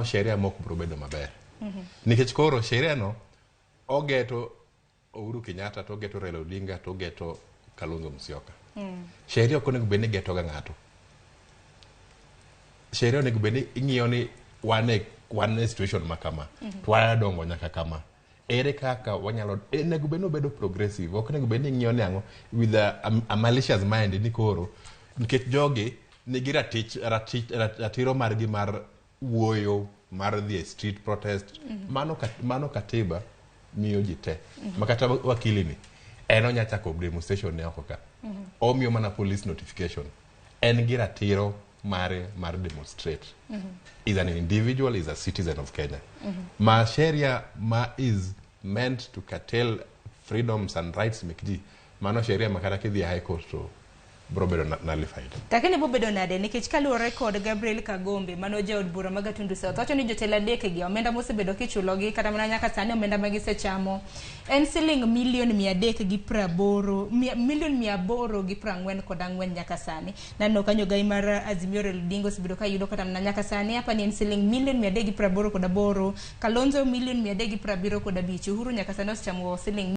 sheria moko biro bedo maber. Nikech koro sheria no ogeto Uhuru Kenyatta, to geto Raila Odinga, to geto Kalonzo Musyoka. Sheria ok onego bed ni geto ga ng'ato. Sheria onego bed ni ing'iyo ni wan e situation ma kama. To wadongo nyaka kama. Ere kaka wanyalo onego bed ni obedo progressive. Ok onego bed ni ing'iyo ni ang'o with a malicious mind ni koro nikech jogi nigi ratiro margi mar wuoyo, mar dhi street protest. Mano katiba miyo ji te. Makata wakili ni en onya chako demonstration ne oko ka. Omiyo mana police notification. En gi ratiro mar demonstrate. Is an individual, is a citizen of Kenya. Ma sheria ma is meant to curtail freedoms and rights mekji. Mano sheria makata kidhi high court to bro bedo nullified. Takini bo bedo nade nikech kaluwore kod Gabriel Kagombe mano jaod bura ma Gatundu South wacho ni jotelo adek gi omenda mosebedo kichulogi kata mana nyaka sani omenda ma gisechamo en siling milion 380 milion 844 nyaka sani. Nano kanyo gai mar Azimio Odinga osebedo ka yudo kata mana nyaka sani hapa ni en siling milion 388, Kalonzo milion 375, Uhuru nyaka sani osechamo siling